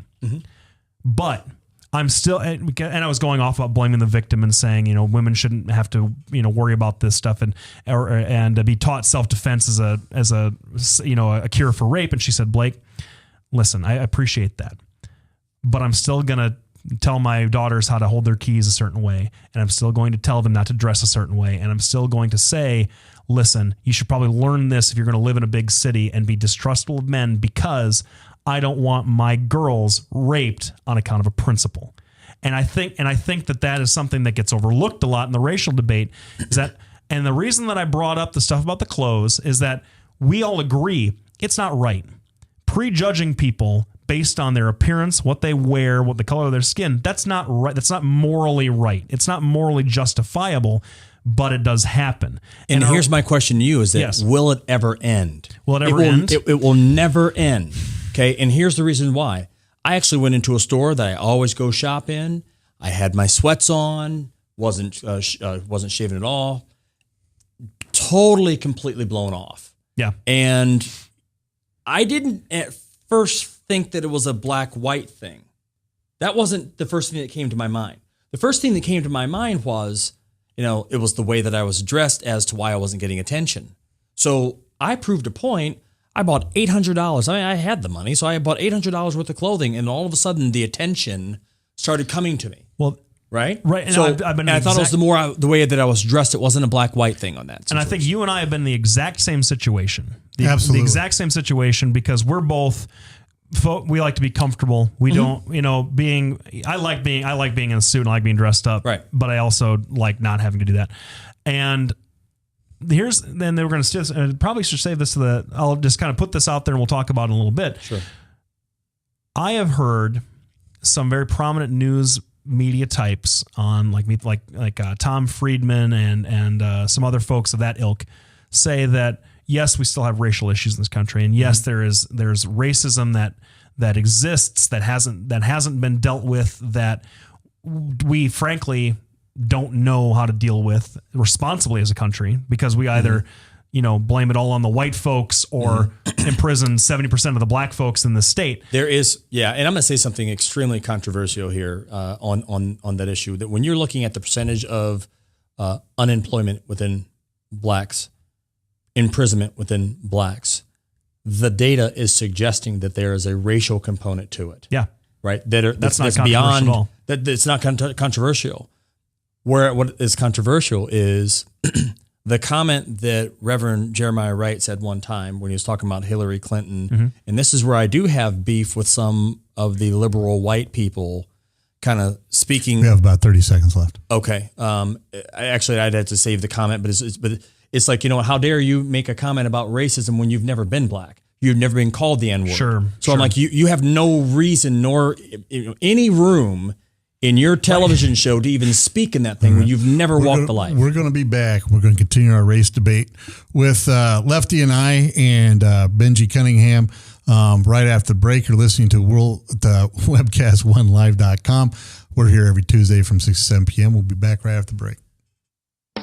But I'm still, and I was going off about blaming the victim and saying, women shouldn't have to, worry about this stuff and be taught self-defense as a cure for rape. And she said, Blake, listen, I appreciate that, but I'm still going to tell my daughters how to hold their keys a certain way. And I'm still going to tell them not to dress a certain way. And I'm still going to say, listen, you should probably learn this if you're going to live in a big city and be distrustful of men, because I don't want my girls raped on account of a principle. And I think that is something that gets overlooked a lot in the racial debate, and the reason that I brought up the stuff about the clothes is that we all agree it's not right. Prejudging people based on their appearance, what they wear, what the color of their skin, that's not right. That's not morally right. It's not morally justifiable, but it does happen. And here's my question to you is that, yes, will it ever end? Will it ever end? It will never end. Okay, and here's the reason why. I actually went into a store that I always go shop in. I had my sweats on, wasn't shaving at all, totally, completely blown off. Yeah. And I didn't at first think that it was a black-white thing. That wasn't the first thing that came to my mind. The first thing that came to my mind was, it was the way that I was dressed as to why I wasn't getting attention. So I proved a point. I bought $800. I had the money, so I bought $800 worth of clothing, and all of a sudden the attention started coming to me. Well, right. And so I thought it was the way that I was dressed. It wasn't a black-white thing on that situation. And I think you and I have been in the exact same situation. Absolutely. The exact same situation, because we're both, we like to be comfortable. We don't, I like being in a suit and I like being dressed up. Right. But I also like not having to do that. And then they were going to probably should save this I'll just kind of put this out there and we'll talk about it in a little bit. Sure. I have heard some very prominent news media types on like Tom Friedman and some other folks of that ilk say that, yes, we still have racial issues in this country, and yes, there's racism that exists that hasn't been dealt with, that we frankly don't know how to deal with responsibly as a country, because we either blame it all on the white folks or imprison 70% of the black folks in the state. There is, and I'm going to say something extremely controversial here on that issue, that when you're looking at the percentage of unemployment within blacks, imprisonment within blacks, the data is suggesting that there is a racial component to it. Yeah. Right? That's not beyond at all. That it's not controversial. What is controversial is the comment that Reverend Jeremiah Wright said one time when he was talking about Hillary Clinton. And this is where I do have beef with some of the liberal white people kind of speaking. We have about 30 seconds left. Okay. I'd have to save the comment, but it's like, how dare you make a comment about racism when you've never been black? You've never been called the N-word. Sure. So I'm like, you have no reason nor any room in your television show to even speak in that thing when you've never walked the life. We're going to be back. We're going to continue our race debate with Lefty and I and Benji Cunningham right after the break. You're listening to webcast1live.com. We're here every Tuesday from 6 to 7 p.m. We'll be back right after the break.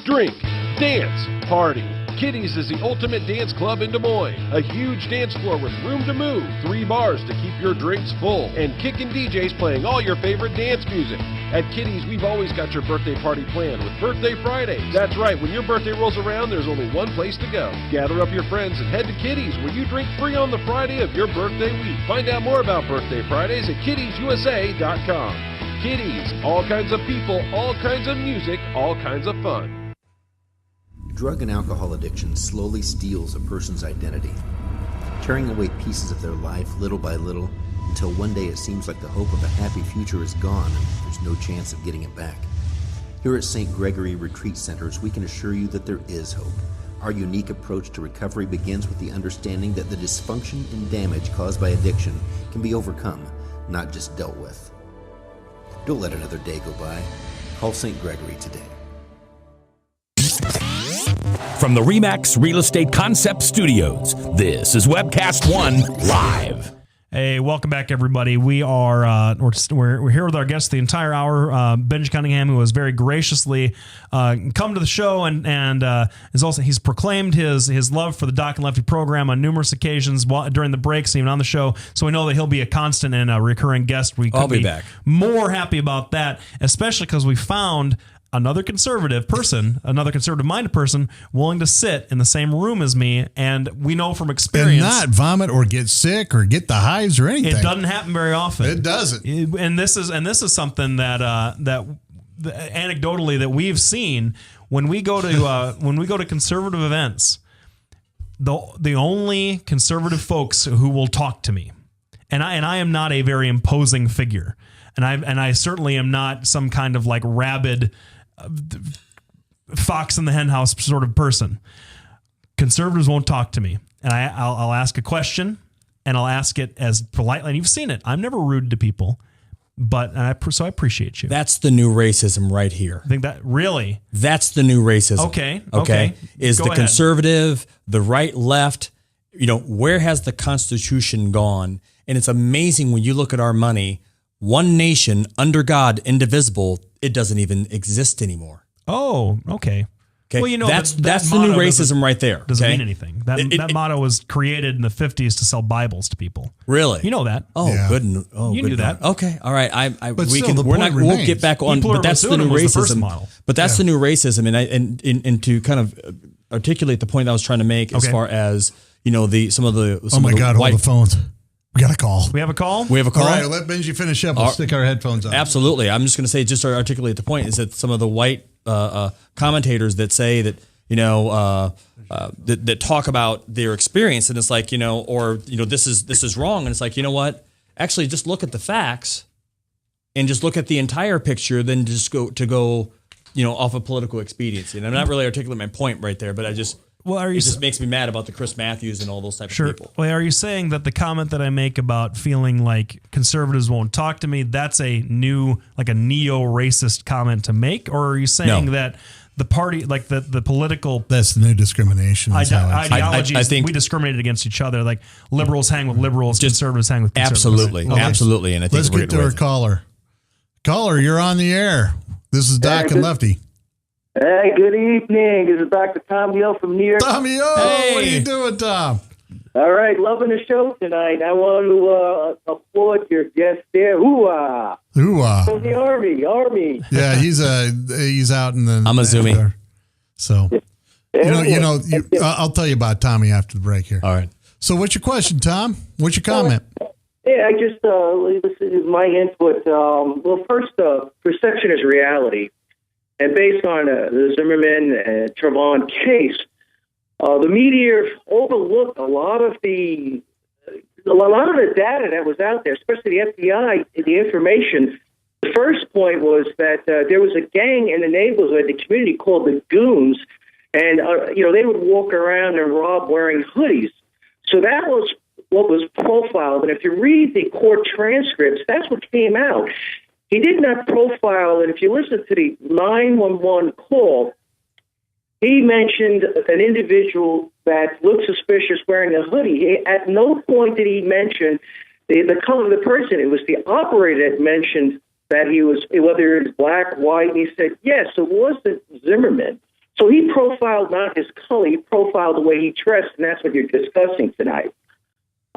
Drink, dance, party. Kitty's is the ultimate dance club in Des Moines. A huge dance floor with room to move, 3 bars to keep your drinks full, and kickin' DJs playing all your favorite dance music. At Kitty's, we've always got your birthday party planned with Birthday Fridays. That's right, when your birthday rolls around, there's only one place to go. Gather up your friends and head to Kitty's, where you drink free on the Friday of your birthday week. Find out more about Birthday Fridays at kittiesusa.com. Kitty's, all kinds of people, all kinds of music, all kinds of fun. Drug and alcohol addiction slowly steals a person's identity, tearing away pieces of their life little by little until one day it seems like the hope of a happy future is gone and there's no chance of getting it back. Here at St. Gregory Retreat Centers, we can assure you that there is hope. Our unique approach to recovery begins with the understanding that the dysfunction and damage caused by addiction can be overcome, not just dealt with. Don't let another day go by. Call St. Gregory today. From the RE/MAX Real Estate Concept Studios, this is Webcast One Live. Hey, welcome back, everybody. We are we're here with our guest the entire hour, Benji Cunningham, who has very graciously come to the show and is also he's proclaimed his love for the Doc and Lefty program on numerous occasions during the breaks, even on the show. So we know that he'll be a constant and a recurring guest. I'll be back. More happy about that, especially because we found another conservative minded person willing to sit in the same room as me, and we know from experience and not vomit or get sick or get the hives or anything. It doesn't happen very often. It doesn't. And this is something that anecdotally that we've seen when we go to conservative events. The only conservative folks who will talk to me, and I am not a very imposing figure, and I certainly am not some kind of like rabid fox in the hen house sort of person. Conservatives won't talk to me, and I'll ask a question, and I'll ask it as politely. And you've seen it. I'm never rude to people, so I appreciate you. That's the new racism right here. I think that really. That's the new racism. Okay. Is Go the ahead. conservative, the right, left? Where has the Constitution gone? And it's amazing when you look at our money. One nation under God, indivisible. It doesn't even exist anymore. Oh, okay. Okay, Well, that's the new racism right there. Doesn't mean anything. That motto was created in the 50s to sell Bibles to people. Really? You know that? Oh, Yeah. good. Oh, You good knew that. Okay, all right. But still, the point We'll remains. get back on. But that's the new was the first racism. model. But that's the new racism, and to kind of articulate the point I was trying to make as far as some of the God, white, all the phones. We got a call. We have a call? We have a call. All right, let Benji finish up. We'll stick our headphones on. Absolutely. I'm just going to say, just to articulate the point, is that some of the white commentators that say that, that talk about their experience, and it's like, this is wrong. And it's like, you know what? Actually, just look at the facts and just look at the entire picture, then just go off of political expediency. And I'm not really articulating my point right there, but it just makes me mad about the Chris Matthews and all those types of people. Well, are you saying that the comment that I make about feeling like conservatives won't talk to me, that's a new, like a neo-racist comment to make? Or are you saying that the party, like the political... That's the new discrimination. Ideologies, I think we discriminated against each other. Like liberals hang with liberals, conservatives hang with conservatives. Absolutely. And I think let's get to our caller. Caller, you're on the air. This is Doc and Lefty. Hey, good evening. This is Dr. Tom Yo from New York. Tommy, what are you doing, Tom? All right, loving the show tonight. I want to applaud your guest there. Hoo-ah. Hoo-ah. From the Army. Yeah, he's out in the... I'm a Zoomie. So, I'll tell you about Tommy after the break here. All right. So what's your question, Tom? What's your comment? Yeah, I just, this is my input. Well, first, perception is reality. And based on the Zimmerman and Trevon case, the media overlooked a lot of the data that was out there, especially the FBI, the information. The first point was that there was a gang in the neighborhood, the community called the Goons, and they would walk around and rob wearing hoodies. So that was what was profiled. And if you read the court transcripts, that's what came out. He did not profile, and if you listen to the 911 call, he mentioned an individual that looked suspicious wearing a hoodie. At no point did he mention the color of the person. It was the operator that mentioned that he was, whether it was black, white, and he said, yes, it wasn't Zimmerman. So he profiled not his color, he profiled the way he dressed, and that's what you're discussing tonight.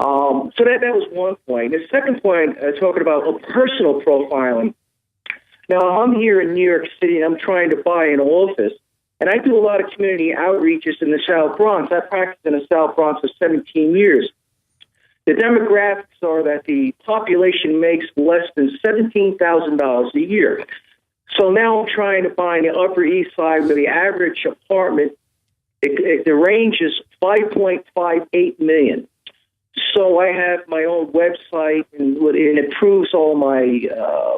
So that was one point. The second point, talking about personal profiling. Now, I'm here in New York City, and I'm trying to buy an office, and I do a lot of community outreaches in the South Bronx. I practiced in the South Bronx for 17 years. The demographics are that the population makes less than $17,000 a year. So now I'm trying to buy in the Upper East Side where the average apartment, the range is $5.58 million. So I have my own website, and it improves all my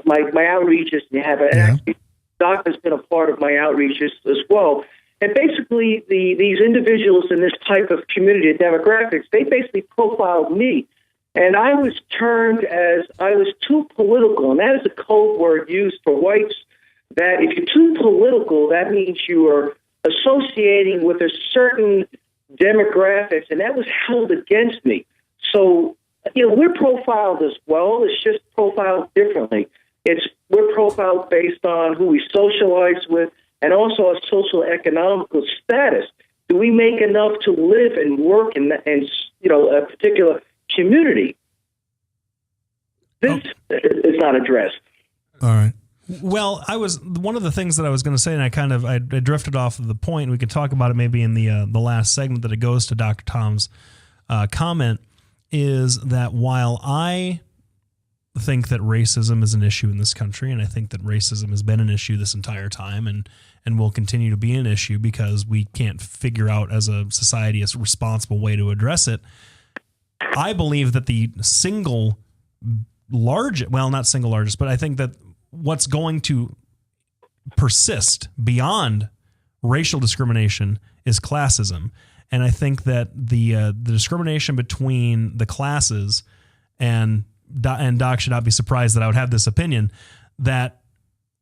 my outreaches. And actually, Doc has been a part of my outreaches as well. And basically, these individuals in this type of community demographics, they basically profiled me. And I was termed as I was too political, and that is a code word used for whites, that if you're too political, that means you are associating with a certain demographics, and that was held against me. So, we're profiled as well. It's just profiled differently. We're profiled based on who we socialize with and also our social economical status. Do we make enough to live and work in a particular community? This is not addressed. All right. Well, one of the things that I was going to say, and I drifted off of the point. We could talk about it maybe in the last segment that it goes to Dr. Tom's comment, is that while I think that racism is an issue in this country, and I think that racism has been an issue this entire time and will continue to be an issue because we can't figure out as a society a responsible way to address it, I believe that the single largest, well, not single largest, but I think that what's going to persist beyond racial discrimination is classism. And I think that the discrimination between the classes, and Doc should not be surprised that I would have this opinion, that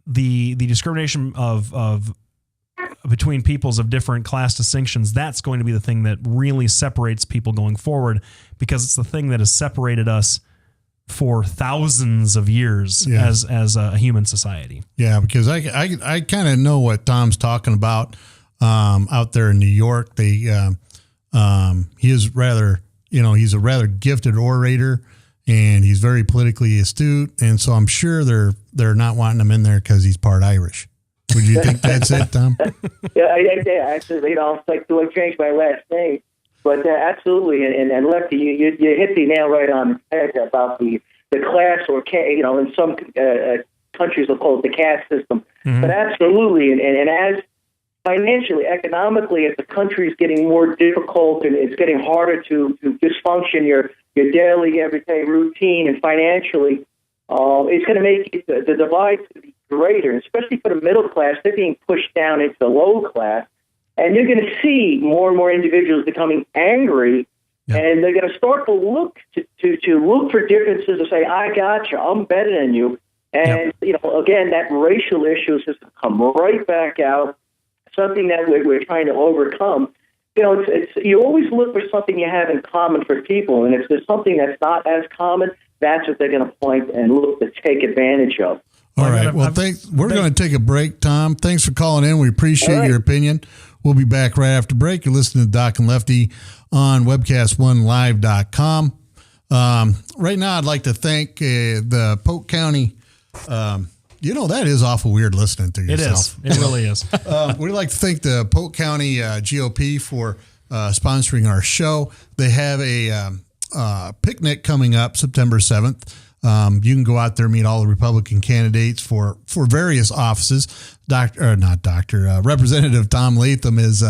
the discrimination of between peoples of different class distinctions, that's going to be the thing that really separates people going forward, because it's the thing that has separated us for thousands of years as a human society. Yeah, because I kind of know what Tom's talking about out there in New York. He is rather, he's a rather gifted orator, and he's very politically astute, and so I'm sure they're not wanting him in there because he's part Irish. Would you think that's it, Tom? Yeah, actually, it's like, do I change my last name? But absolutely, and Lefty, you hit the nail right on the head about the class, or in some countries they'll call it the caste system. Mm-hmm. But absolutely, and as financially, economically, as the country is getting more difficult and it's getting harder to dysfunction your daily, everyday routine, and financially, it's going to make the divide to be greater, especially for the middle class. They're being pushed down into the low class. And you're going to see more and more individuals becoming angry, and they're going to start to look look for differences to say, "I got you, I'm better than you." And again, that racial issue has just come right back out. Something that we're trying to overcome. It's you always look for something you have in common for people, and if there's something that's not as common, that's what they're going to point and look to take advantage of. All right. Well, we're going to take a break, Tom. Thanks for calling in. We appreciate your opinion. We'll be back right after break. You're listening to Doc and Lefty on webcast1live.com. Right now, I'd like to thank the Polk County. That is awful weird listening to yourself. It is. It really is. We'd like to thank the Polk County GOP for sponsoring our show. They have a picnic coming up September 7th. You can go out there and meet all the Republican candidates for various offices. Representative Tom Latham is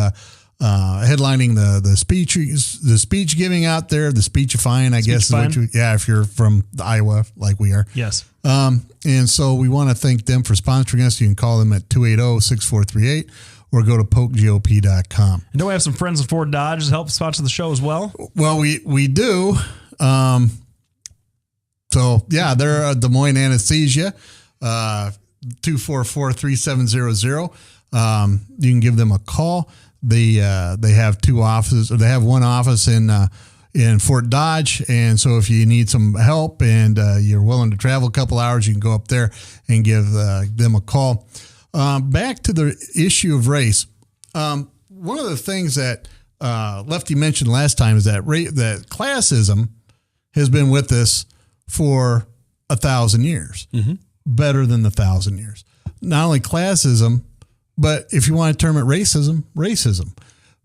headlining the speech giving out there, the speechifying, I guess. If you're from Iowa, like we are. Yes. And so we want to thank them for sponsoring us. You can call them at 280-6438 or go to polkgop.com. And don't we have some friends at Ford Dodge to help sponsor the show as well? Well, we do. So, yeah, they're Des Moines Anesthesia, 244-3700. You can give them a call. They have two offices, or they have one office in Fort Dodge. And so if you need some help and you're willing to travel a couple hours, you can go up there and give them a call. Back to the issue of race. One of the things that Lefty mentioned last time is that that classism has been with us for 1,000 years, better than 1,000 years. Not only classism, but if you want to term it racism.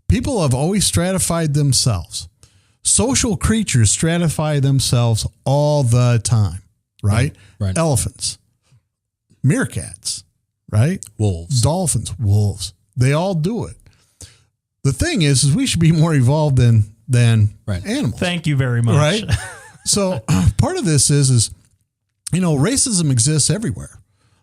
People have always stratified themselves. Social creatures stratify themselves all the time, right? Right. Elephants, meerkats, right? Wolves. Dolphins, wolves. They all do it. The thing is we should be more evolved than than Right. animals. Thank you very much. Right. So part of this is, racism exists everywhere.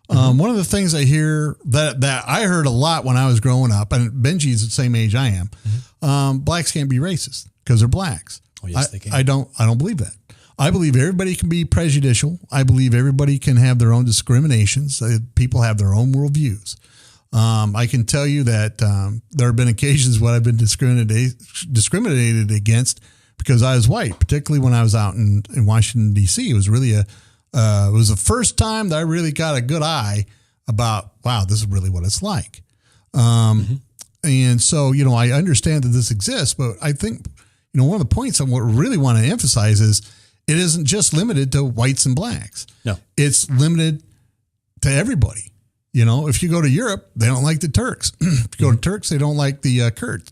One of the things I hear that I heard a lot when I was growing up, and Benji's the same age I am, blacks can't be racist because they're blacks. Oh, yes, they can. I don't believe that. I believe everybody can be prejudicial. I believe everybody can have their own discriminations. People have their own worldviews. I can tell you that there have been occasions when I've been discriminated against because I was white, particularly when I was out in Washington, D.C. It was really it was the first time that I really got a good eye about, wow, this is really what it's like. And so, I understand that this exists, but I think, one of the points I really want to emphasize is it isn't just limited to whites and blacks. No. It's limited to everybody. If you go to Europe, they don't like the Turks. If you go to Turks, they don't like the Kurds.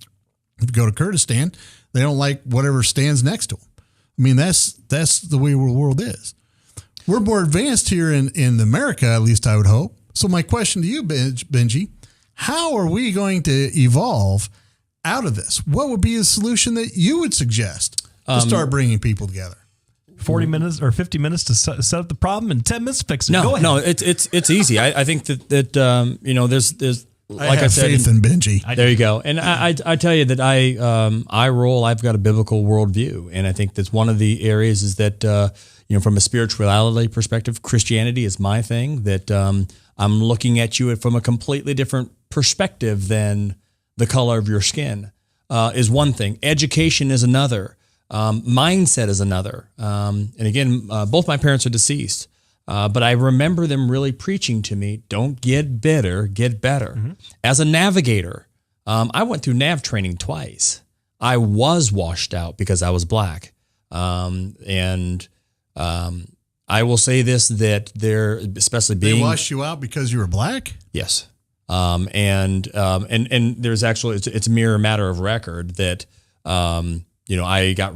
If you go to Kurdistan, they don't like whatever stands next to them. I mean, that's the way the world is. We're more advanced here in America, at least I would hope. So my question to you, Benji, how are we going to evolve out of this? What would be a solution that you would suggest to start bringing people together? 40 minutes or 50 minutes to set up the problem and 10 minutes to fix it. Go ahead. No, it's easy. I think that there's like I said, faith in Benji. There you go. And I tell you that I've got a biblical worldview, and I think that's one of the areas is that from a spirituality perspective, Christianity is my thing. That I'm looking at you from a completely different perspective than the color of your skin is one thing. Education is another. Mindset is another. And again, both my parents are deceased, but I remember them really preaching to me, don't get bitter, get better. Mm-hmm. As a navigator, I went through nav training twice. I was washed out because I was black. And I will say this, that especially being... They washed you out because you were black? Yes. And there's actually, it's a mere matter of record that, I got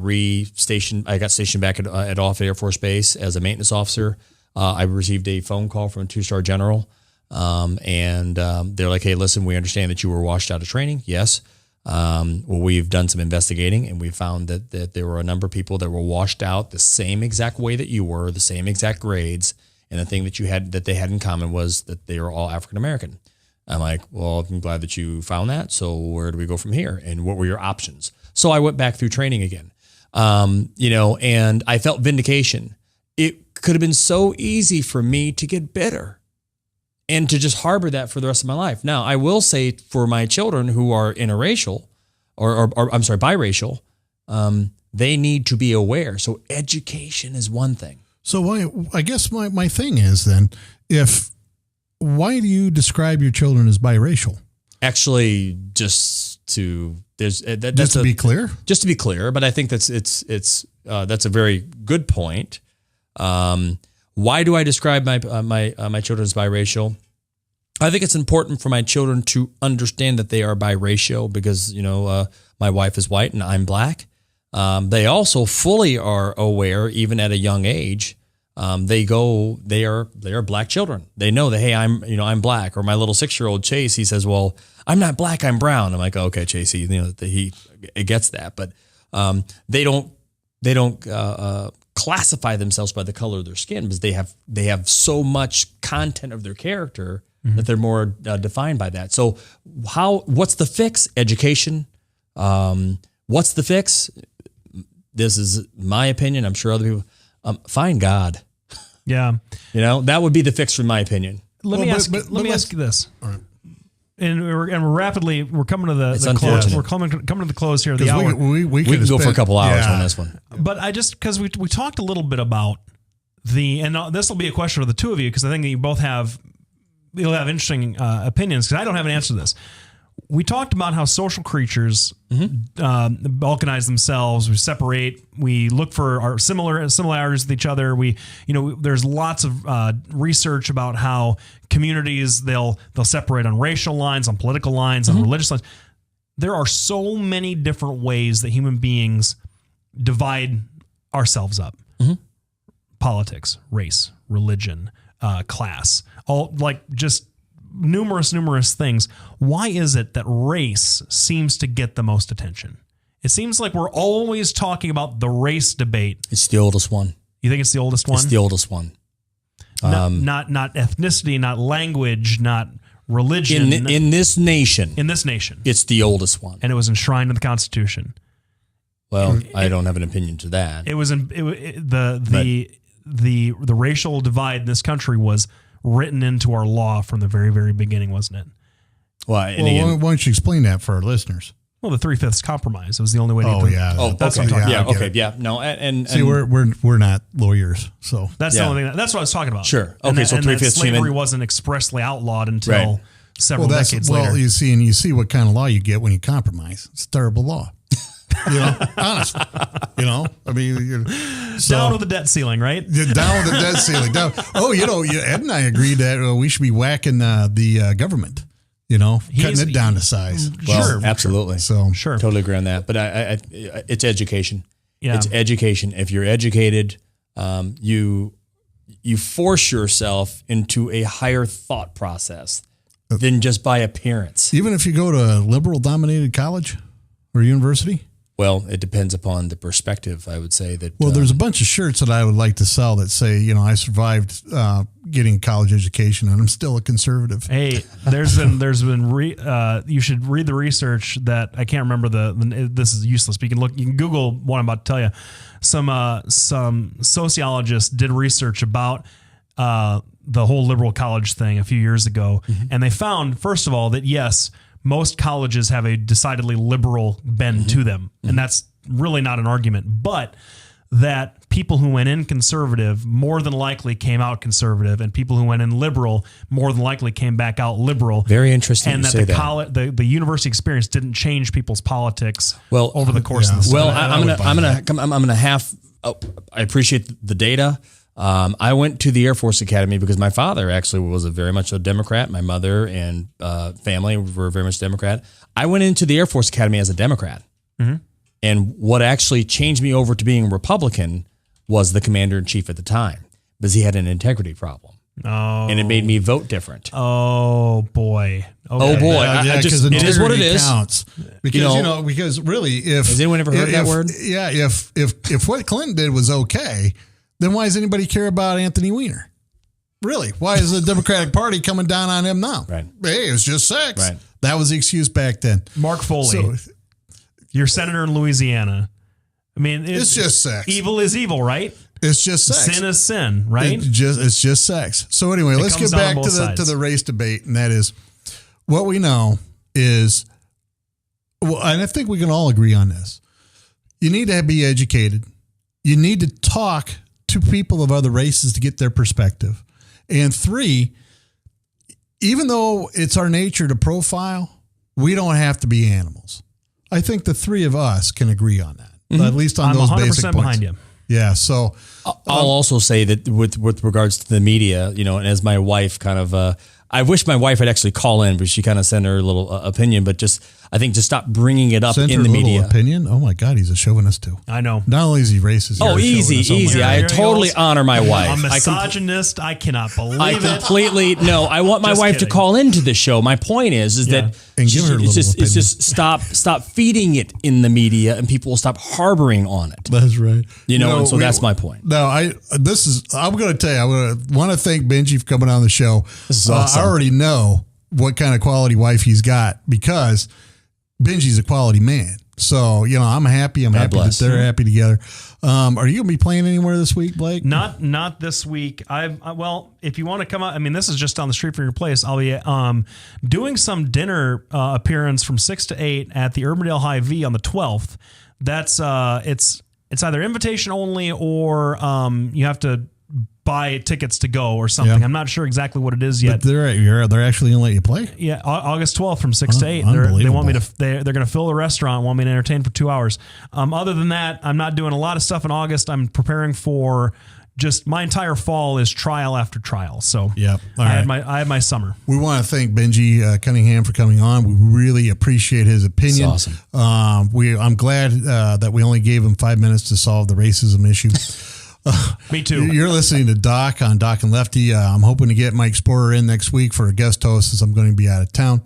stationed back at Off Air Force Base as a maintenance officer. I received a phone call from a 2-star general. And they're like, hey, listen, we understand that you were washed out of training. Yes. Well, we've done some investigating, and we found that there were a number of people that were washed out the same exact way that you were, the same exact grades. And the thing that they had in common was that they were all African-American. I'm like, well, I'm glad that you found that. So where do we go from here? And what were your options? So I went back through training again, and I felt vindication. It could have been so easy for me to get bitter and to just harbor that for the rest of my life. Now, I will say for my children who are interracial or biracial, they need to be aware. So education is one thing. So I guess my thing is then, why do you describe your children as biracial? Actually, just to be clear. Just to be clear, but I think that's a very good point. Why do I describe my children as biracial? I think it's important for my children to understand that they are biracial because my wife is white and I'm black. They also fully are aware, even at a young age. They are black children. They know that, hey, I'm black. Or my little 6-year-old Chase, he says, well, I'm not black, I'm brown. I'm like, okay, Chase, he gets that, but they don't classify themselves by the color of their skin because they have so much content of their character that they're more defined by that. So what's the fix? Education. What's the fix? This is my opinion. I'm sure other people. Find God. Yeah. That would be the fix from my opinion. Let me ask you this. All right. And we're coming to the close. We're coming to the close here of the hour. We can go for a couple hours on this one. But because we talked a little bit about and this will be a question for the two of you, because I think that you'll have interesting opinions, because I don't have an answer to this. We talked about how social creatures balkanize themselves. We separate. We look for our similarities with each other. There's lots of research about how communities they'll separate on racial lines, on political lines, on religious lines. There are so many different ways that human beings divide ourselves up: politics, race, religion, class, all just numerous things. Why is it that race seems to get the most attention? It seems like we're always talking about the race debate. It's the oldest one. You think it's the oldest one? It's the oldest one. Not ethnicity, not language, not religion. In this nation. In this nation. It's the oldest one. And it was enshrined in the Constitution. Well, I don't have an opinion to that. It was the racial divide in this country was written into our law from the very, very beginning, wasn't it? Well, why don't you explain that for our listeners? Well, the 3/5 compromise. It was the only way to that's what I'm talking about. Okay. Yeah. No. And see, we're not lawyers, so that's the only thing. That's what I was talking about. Sure. Okay. So 3/5 slavery wasn't expressly outlawed until several decades later. Well, you see what kind of law you get when you compromise. It's a terrible law. Honestly. I mean, down with the debt ceiling, right? Down with the debt ceiling. Down. Oh, Ed and I agreed that we should be whacking the government. Cutting it down to size. Well, sure, absolutely. So sure, totally agree on that. But it's education. Yeah, it's education. If you're educated, you force yourself into a higher thought process than just by appearance. Even if you go to a liberal-dominated college or university. Well, it depends upon the perspective. I would say that. Well, there's a bunch of shirts that I would like to sell that say, I survived getting a college education and I'm still a conservative. Hey, there's been you should read the research that I can't remember this is useless. But you can Google what I'm about to tell you. Some sociologists did research about the whole liberal college thing a few years ago, and they found, first of all, that yes, most colleges have a decidedly liberal bend to them, and that's really not an argument, but that people who went in conservative more than likely came out conservative, and people who went in liberal more than likely came back out liberal. Very interesting. And to that say the university experience didn't change people's politics over the course of the Well, I appreciate the data. I went to the Air Force Academy because my father actually was very much a Democrat. My mother and family were very much Democrat. I went into the Air Force Academy as a Democrat. Mm-hmm. And what actually changed me over to being a Republican was the commander-in-chief at the time, because he had an integrity problem. Oh. And it made me vote different. Oh, boy. Okay. Oh, boy. It is what it is. Counts. Because, because really, if... Has anyone ever heard that word? Yeah, if what Clinton did was okay... Then why does anybody care about Anthony Weiner? Really? Why is the Democratic Party coming down on him now? Right. Hey, it was just sex. Right. That was the excuse back then. Mark Foley, you're senator in Louisiana. I mean, it's just sex. Evil is evil, right? It's just sex. Sin is sin, right? It's just sex. So anyway, let's get back to the race debate, and that is what we know is, well, and I think we can all agree on this. You need to be educated. You need to talk to people of other races to get their perspective. And 3, even though it's our nature to profile, we don't have to be animals. I think the 3 of us can agree on that, at least on those basic points. I'm 100% behind you. Yeah. So I'll also say that with regards to the media, and as my wife kind of, I wish my wife would actually call in, but she kind of sent her little opinion, but I think just stop bringing it up in the media. Opinion? Oh my God, he's a chauvinist too. I know. Not only is he racist. Oh, easy. I totally honor my wife. A misogynist. I cannot believe it. Completely. No, I want my wife to call into the show. My point is that and give her a little opinion. It's just stop feeding it in the media, and people will stop harboring on it. That's right. And so that's my point. No, I'm going to tell you, I want to thank Benji for coming on the show. This is awesome. I already know what kind of quality wife he's got because Benji's a quality man. So, I'm happy. I'm happy that they're happy together. Are you going to be playing anywhere this week, Blake? Not this week. Well, if you want to come out, this is just down the street from your place. I'll be doing some dinner appearance from 6 to 8 at the Urbandale Hy-Vee on the 12th. That's it's either invitation only or you have to buy tickets to go or something. Yeah. I'm not sure exactly what it is yet. But they're actually going to let you play? Yeah, August 12th from 6 to 8. They want me to. They're going to fill the restaurant, want me to entertain for 2 hours. Other than that, I'm not doing a lot of stuff in August. I'm preparing for just my entire fall is trial after trial. So yeah, I had my summer. We want to thank Benji Cunningham for coming on. We really appreciate his opinion. That's awesome. I'm glad that we only gave him 5 minutes to solve the racism issue. Me too. You're listening to Doc on Doc and Lefty. I'm hoping to get Mike Sporer in next week for a guest host since I'm going to be out of town.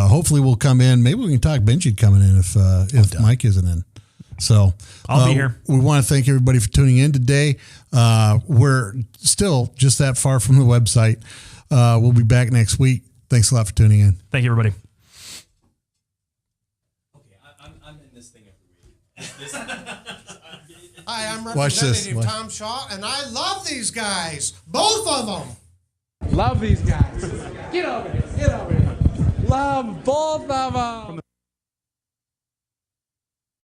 hopefully we'll come in. Maybe we can talk Benji coming in if Mike isn't in. So I'll be here. We want to thank everybody for tuning in today. We're still just that far from the website. We'll be back next week. Thanks a lot for tuning in. Thank you, everybody. I'm in this thing every week. Hi, I'm Representative Tom Shaw, and I love these guys. Both of them. Love these guys. Get over here. Get over here. Love both of them.